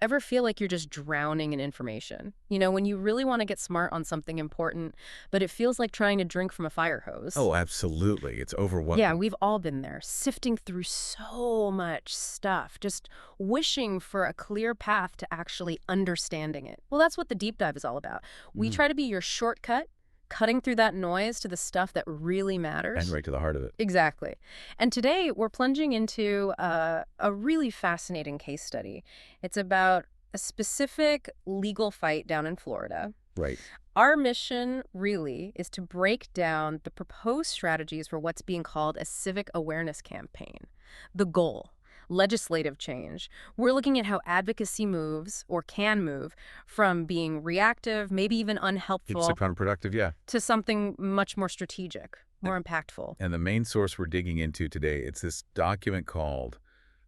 Ever feel like you're just drowning in information? You know, when you really want to get smart on something important, but it feels like trying to drink from a fire hose. Oh, absolutely. It's Yeah, overwhelming. we've all been there, sifting through so much stuff, just wishing for a clear path to actually understanding it. Well, that's what the deep dive is all about. We Mm. try to be your shortcut, cutting through that noise to the stuff that really And matters. right to the heart of it. Exactly. And today we're plunging into a really fascinating case study. It's about a specific legal fight down in Florida. Right. Our mission really is to break down the proposed strategies for what's being called a civic awareness campaign. The goal, legislative change. We're looking at how advocacy moves or can move from being reactive, maybe even It's unhelpful, counterproductive, yeah. to something much more strategic, And more impactful. and the main source we're digging into today, it's this document called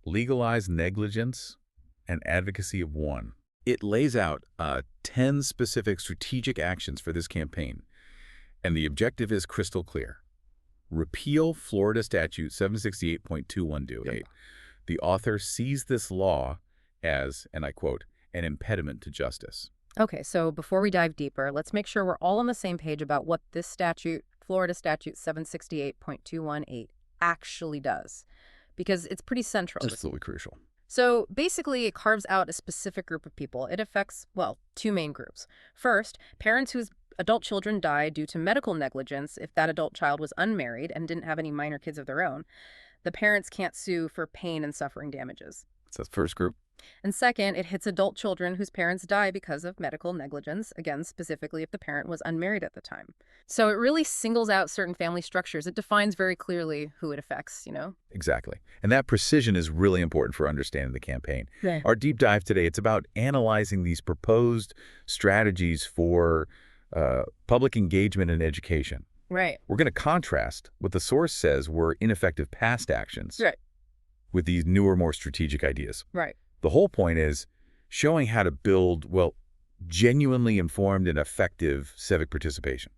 Legalize Negligence and Advocacy of One. It lays out 10 specific strategic actions for this campaign, and the objective is crystal clear. Repeal Florida Statute 768.2128. Yep. The author sees this law as, and I quote, an impediment to justice. Okay, so before we dive deeper, let's make sure we're all on the same page about what this statute, Florida Statute 768.218, actually does, because it's pretty central. Absolutely crucial. So basically, it carves out a specific group of people. It affects, well, two main groups. First, parents whose adult children die due to medical negligence if that adult child was unmarried and didn't have any minor kids of their own. The parents can't sue for pain and suffering damages. So that's the first group. And second, it hits adult children whose parents die because of medical negligence, again, specifically if the parent was unmarried at the time. So it really singles out certain family structures. It defines very clearly who it affects, you know? Exactly. And that precision is really important for understanding the campaign. Right. Our deep dive today, it's about analyzing these proposed strategies for public engagement and education. Right. We're going to contrast what the source says were ineffective past actions Right. with these newer, more strategic ideas. Right. The whole point is showing how to build, well, genuinely informed and effective civic participation.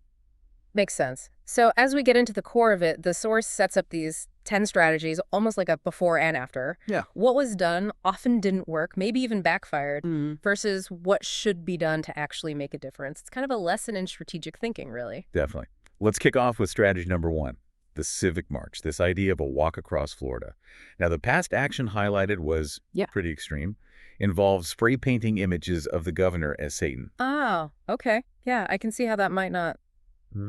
Makes sense. So as we get into the core of it, the source sets up these 10 strategies, almost like a before and after. Yeah. What was done often didn't work, maybe even backfired, versus what should be done to actually make a difference. It's kind of a lesson in strategic thinking, really. Definitely. Let's kick off with strategy number 1, the civic march, this idea of a walk across Florida. Now, the past action highlighted was pretty extreme, involved spray painting images of the governor as Satan. Oh, okay. Yeah, I can see how that might not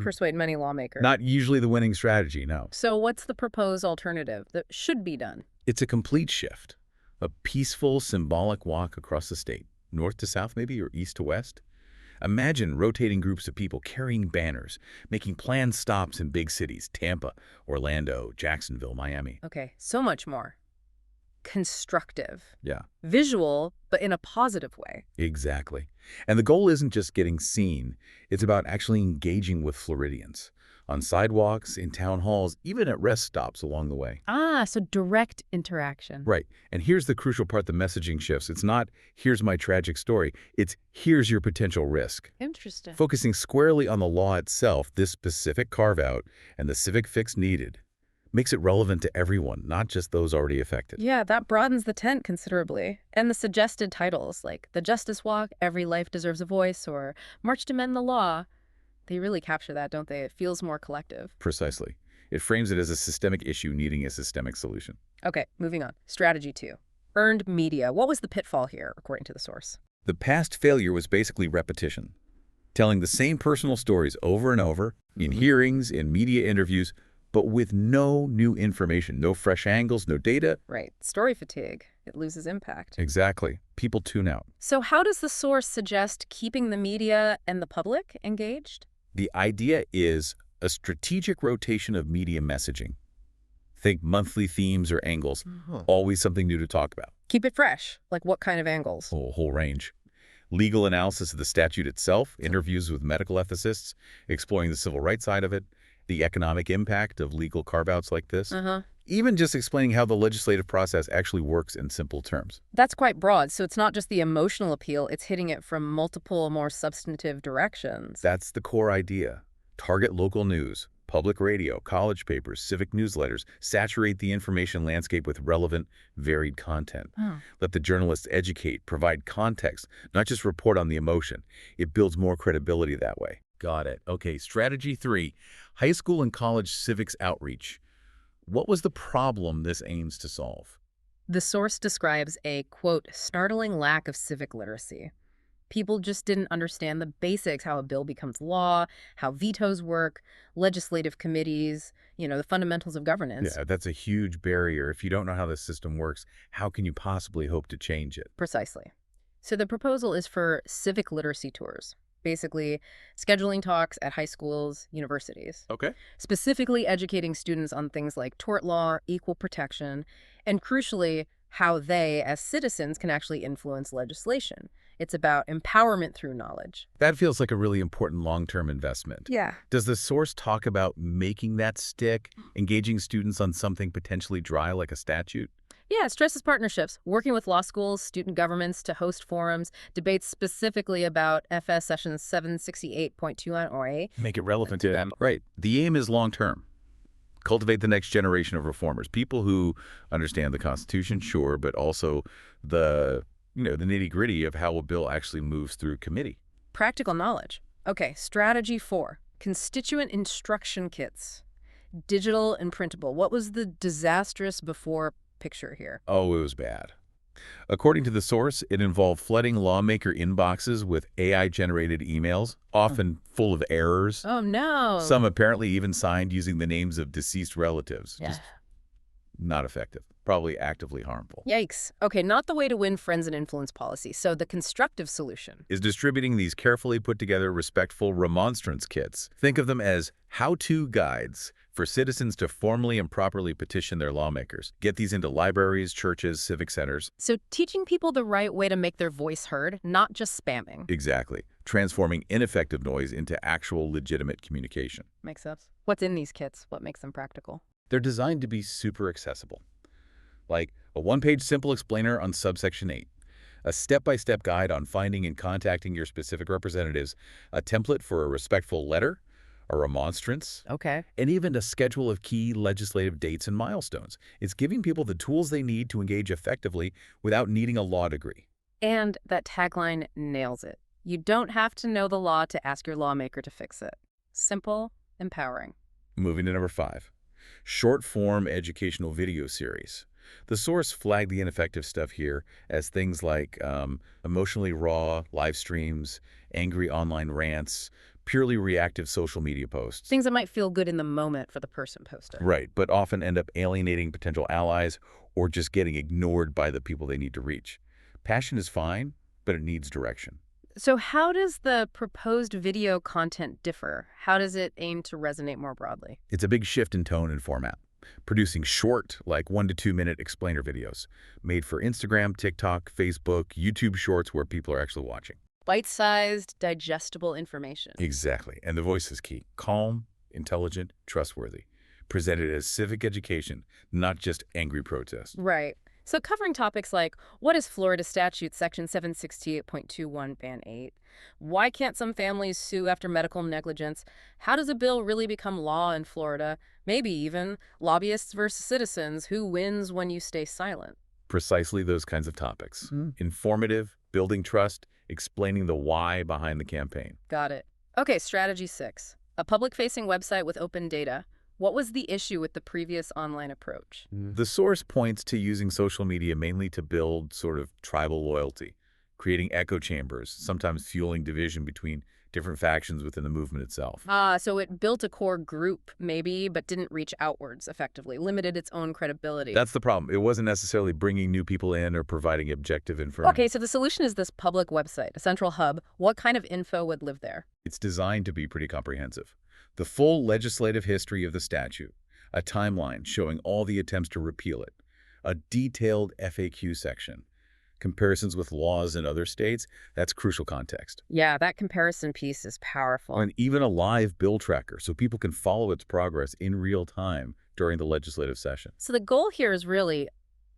persuade many lawmakers. Not usually the winning strategy, no. So what's the proposed alternative that should be done? It's a complete shift, a peaceful, symbolic walk across the state, north to south maybe, or east to west. Imagine rotating groups of people carrying banners, making planned stops in big cities, Tampa, Orlando, Jacksonville, Miami. Okay, so much more. Constructive. Yeah, Visual, but in a positive way. exactly. And the goal isn't just getting seen. It's about actually engaging with Floridians on sidewalks, in town halls, even at rest stops along the way. Ah, so direct interaction. Right. And here's the crucial part: the messaging shifts. It's not, here's my tragic story. It's, here's your potential risk. Interesting. Focusing squarely on the law itself, this specific carve-out and the civic fix needed makes it relevant to everyone, not just those already affected. Yeah, that broadens the tent considerably. And the suggested titles, like The Justice Walk, Every Life Deserves a Voice, or March to Mend the Law, they really capture that, don't they? It feels more collective. Precisely. It frames it as a systemic issue needing a systemic solution. Okay, moving on. Strategy 2. Earned media. What was the pitfall here, according to the source? The past failure was basically repetition, telling the same personal stories over and over, in hearings, in media interviews, but with no new information, no fresh angles, no data. Right. Story fatigue. It loses impact. Exactly. People tune out. So how does the source suggest keeping the media and the public engaged? The idea is a strategic rotation of media messaging. Think monthly themes or angles, always something new to talk about. Keep it fresh. Like what kind of angles? A whole range. Legal analysis of the statute itself, interviews with medical ethicists, exploring the civil rights side of it, the economic impact of legal carve-outs like this, even just explaining how the legislative process actually works in simple terms. That's quite broad, so it's not just the emotional appeal, it's hitting it from multiple, more substantive directions. That's the core idea. Target local news, Public radio, college papers, civic newsletters saturate the information landscape with relevant, varied content. Oh. Let the journalists educate, provide context, not just report on the emotion. It builds more credibility that way. Got it. Okay, strategy 3, high school and college civics outreach. What was the problem this aims to solve? The source describes a, quote, startling lack of civic literacy. People just didn't understand the basics, how a bill becomes law, how vetoes work, legislative committees, the fundamentals of governance. Yeah, that's a huge barrier. If you don't know how the system works, how can you possibly hope to change it? Precisely. So the proposal is for civic literacy tours, basically scheduling talks at high schools, universities, Okay. specifically educating students on things like tort law, equal protection, and crucially, how they, as citizens, can actually influence legislation. It's about empowerment through knowledge. That feels like a really important long-term investment. Yeah. Does the source talk about making that stick, engaging students on something potentially dry like a statute? Yeah, it stresses partnerships, working with law schools, student governments to host forums, debates specifically about FS Section 768.21 Make it relevant to them. Right. The aim is long-term. Cultivate the next generation of reformers, people who understand the Constitution, sure, but also the nitty-gritty of how a bill actually moves through committee. Practical knowledge. Okay, strategy 4, constituent instruction kits. Digital and printable. What was the disastrous before picture here? Oh, it was bad. According to the source, it involved flooding lawmaker inboxes with AI-generated emails, often full of errors. Oh, no. Some apparently even signed using the names of deceased relatives. Yeah. Just not effective. Probably actively harmful. Yikes. Okay, not the way to win friends and influence policy. So the constructive solution Is distributing these carefully put together respectful remonstrance kits. Think of them as how-to guides for citizens to formally and properly petition their lawmakers. Get these into libraries, churches, civic centers. So teaching people the right way to make their voice heard, not just spamming. Exactly. Transforming ineffective noise into actual legitimate communication. Makes sense. What's in these kits? What makes them practical? They're designed to be super accessible. Like a one-page simple explainer on Subsection 8, a step-by-step guide on finding and contacting your specific representatives, a template for a respectful letter, a remonstrance, Okay. and even a schedule of key legislative dates and milestones. It's giving people the tools they need to engage effectively without needing a law degree. And that tagline nails it. You don't have to know the law to ask your lawmaker to fix it. Simple, empowering. Moving to number 5, short-form educational video series. The source flagged the ineffective stuff here as things like emotionally raw live streams, angry online rants, purely reactive social media posts. Things that might feel good in the moment for the person posted. Right, but often end up alienating potential allies or just getting ignored by the people they need to reach. Passion is fine, but it needs direction. So how does the proposed video content differ? How does it aim to resonate more broadly? It's a big shift in tone and format. Producing short, like 1 to 2 minute explainer videos, made for Instagram, TikTok, Facebook, YouTube Shorts where people are actually watching. Bite-sized, digestible information. Exactly, and the voice is key. Calm, intelligent, trustworthy. Presented as civic education, not just angry protest. Right. So covering topics like, what is Florida Statute Section 768.21 Ban 8? Why can't some families sue after medical negligence? How does a bill really become law in Florida? Maybe even lobbyists versus citizens. Who wins when you stay silent? Precisely those kinds of topics. Informative, building trust, explaining the why behind the campaign. Got it. Okay, strategy 6. A public-facing website with open data. What was the issue with the previous online approach? The source points to using social media mainly to build sort of tribal loyalty, creating echo chambers, sometimes fueling division between different factions within the movement itself. So it built a core group, maybe, but didn't reach outwards effectively, limited its own credibility. That's the problem. It wasn't necessarily bringing new people in or providing objective information. Okay, so the solution is this public website, a central hub. What kind of info would live there? It's designed to be pretty comprehensive. The full legislative history of the statute, a timeline showing all the attempts to repeal it, a detailed FAQ section, comparisons with laws in other states, that's crucial context. Yeah, that comparison piece is powerful. And even a live bill tracker so people can follow its progress in real time during the legislative session. So the goal here is really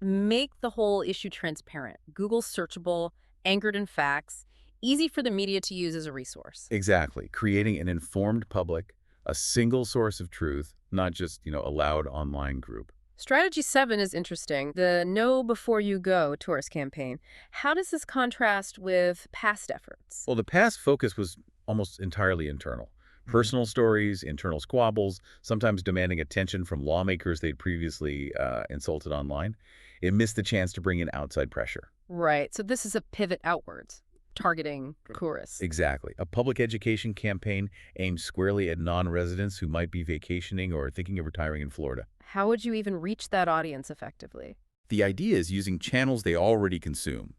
make the whole issue transparent, Google searchable, anchored in facts, easy for the media to use as a resource. Exactly. Creating an informed public, A single source of truth, not just, a loud online group. Strategy 7 is interesting. The Know Before You Go tourist campaign. How does this contrast with past efforts? Well, the past focus was almost entirely internal. Personal stories, internal squabbles, sometimes demanding attention from lawmakers they'd previously insulted online. It missed the chance to bring in outside pressure. Right. So this is a pivot outwards, targeting tourists. Exactly. A public education campaign aimed squarely at non-residents who might be vacationing or thinking of retiring in Florida. How would you even reach that audience effectively? The idea is using channels they already consume.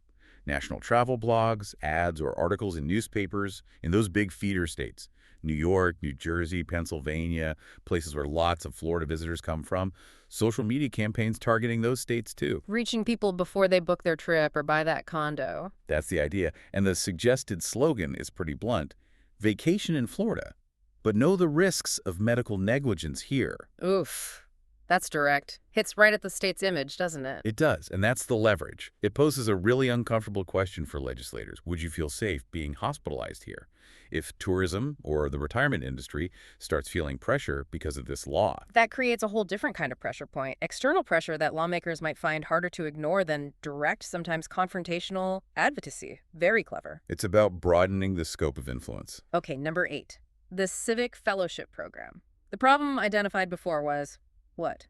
National travel blogs, ads, or articles in newspapers in those big feeder states. New York, New Jersey, Pennsylvania, places where lots of Florida visitors come from. Social media campaigns targeting those states too. Reaching people before they book their trip or buy that condo. That's the idea. And the suggested slogan is pretty blunt. Vacation in Florida, but know the risks of medical negligence here. Oof. That's direct. Hits right at the state's image, doesn't it? It does, and that's the leverage. It poses a really uncomfortable question for legislators. Would you feel safe being hospitalized here? If tourism or the retirement industry starts feeling pressure because of this law. That creates a whole different kind of pressure point. External pressure that lawmakers might find harder to ignore than direct, sometimes confrontational advocacy. Very clever. It's about broadening the scope of influence. Okay, number 8. The Civic Fellowship Program. The problem identified before was, what?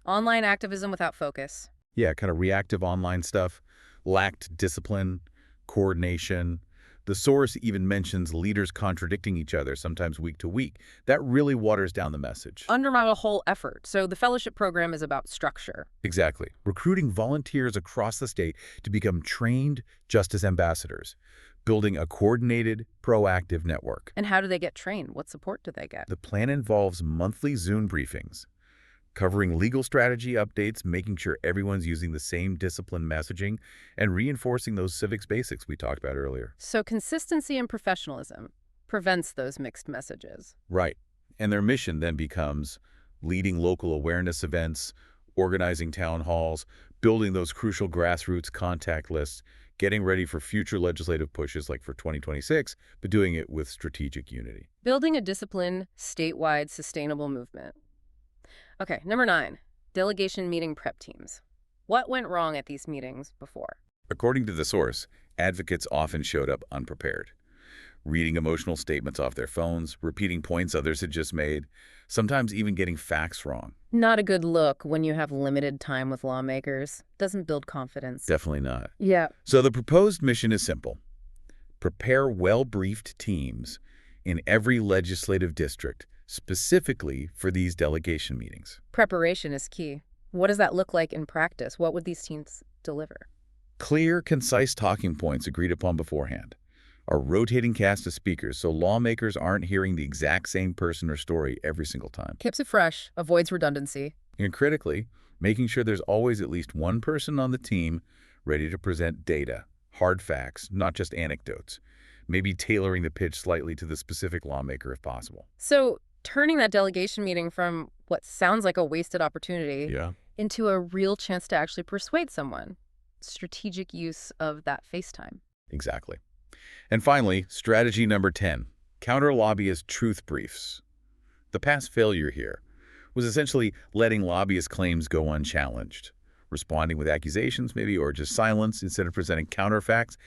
Online activism without focus. Yeah, kind of reactive online stuff, lacked discipline, coordination. The source even mentions leaders contradicting each other, sometimes week to week. That really waters down the message. Undermine a whole effort. So the fellowship program is about structure. Exactly. Recruiting volunteers across the state to become trained justice ambassadors, building a coordinated, proactive network. And how do they get trained? What support do they get? The plan involves monthly Zoom briefings, covering legal strategy updates, making sure everyone's using the same disciplined messaging, and reinforcing those civics basics we talked about earlier. So consistency and professionalism prevents those mixed messages. Right. And their mission then becomes leading local awareness events, organizing town halls, building those crucial grassroots contact lists, getting ready for future legislative pushes like for 2026, but doing it with strategic unity. Building a disciplined, statewide, sustainable movement. Okay, number 9, delegation meeting prep teams. What went wrong at these meetings before? According to the source, advocates often showed up unprepared, reading emotional statements off their phones, repeating points others had just made, sometimes even getting facts wrong. Not a good look when you have limited time with lawmakers. Doesn't build confidence. Definitely not. Yeah. So the proposed mission is simple. Prepare well-briefed teams in every legislative district specifically for these delegation meetings. Preparation is key. What does that look like in practice? What would these teams deliver? Clear, concise talking points agreed upon beforehand. A rotating cast of speakers so lawmakers aren't hearing the exact same person or story every single time. Keeps it fresh, avoids redundancy. And critically, making sure there's always at least one person on the team ready to present data, hard facts, not just anecdotes. Maybe tailoring the pitch slightly to the specific lawmaker if possible. So turning that delegation meeting from what sounds like a wasted opportunity into a real chance to actually persuade someone. Strategic use of that FaceTime. Exactly. And finally, strategy number 10, counter-lobbyist truth briefs. The past failure here was essentially letting lobbyist claims go unchallenged, responding with accusations maybe or just silence instead of presenting counterfacts.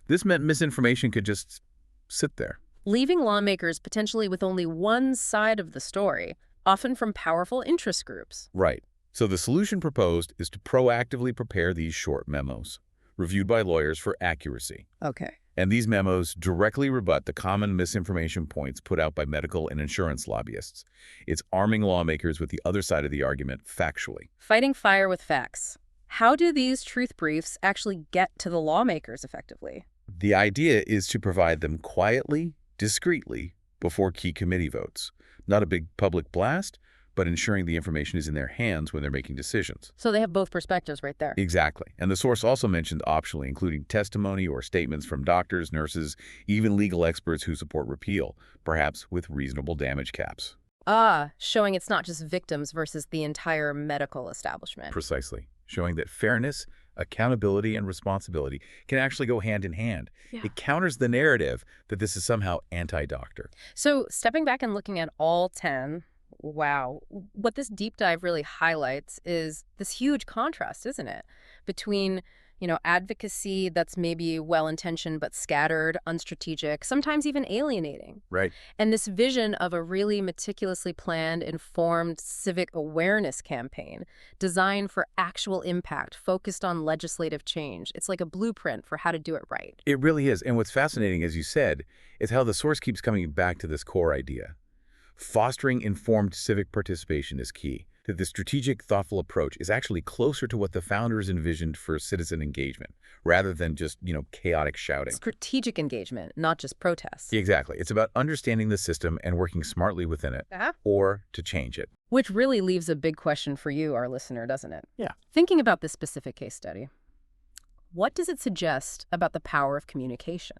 This meant misinformation could just sit there. Leaving lawmakers potentially with only one side of the story, often from powerful interest groups. Right. So the solution proposed is to proactively prepare these short memos, reviewed by lawyers for accuracy. Okay. And these memos directly rebut the common misinformation points put out by medical and insurance lobbyists. It's arming lawmakers with the other side of the argument factually. Fighting fire with facts. How do these truth briefs actually get to the lawmakers effectively? The idea is to provide them quietly, discreetly, before key committee votes. Not a big public blast, but ensuring the information is in their hands when they're making decisions. So they have both perspectives right there. Exactly. And the source also mentioned optionally including testimony or statements from doctors, nurses, even legal experts who support repeal, perhaps with reasonable damage caps. Showing it's not just victims versus the entire medical establishment. Precisely. Showing that fairness Accountability and responsibility can actually go hand in hand. Yeah. It counters the narrative that this is somehow anti-doctor. So stepping back and looking at all 10, wow, what this deep dive really highlights is this huge contrast, isn't it? Between, advocacy that's maybe well-intentioned but scattered, unstrategic, sometimes even alienating. Right. And this vision of a really meticulously planned, informed civic awareness campaign designed for actual impact, focused on legislative change. It's like a blueprint for how to do it right. It really is. And what's fascinating, as you said, is how the source keeps coming back to this core idea. Fostering informed civic participation is key. That the strategic, thoughtful approach is actually closer to what the founders envisioned for citizen engagement, rather than just, chaotic shouting. Strategic engagement, not just protests. Exactly. It's about understanding the system and working smartly within it, or to change it. Which really leaves a big question for you, our listener, doesn't it? Yeah. Thinking about this specific case study, what does it suggest about the power of communication?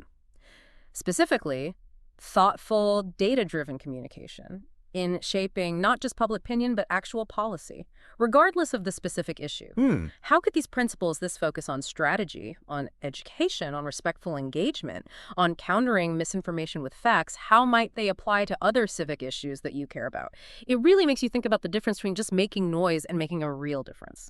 Specifically, thoughtful, data-driven communication in shaping not just public opinion, but actual policy, regardless of the specific issue. How could these principles, this focus on strategy, on education, on respectful engagement, on countering misinformation with facts, how might they apply to other civic issues that you care about? It really makes you think about the difference between just making noise and making a real difference.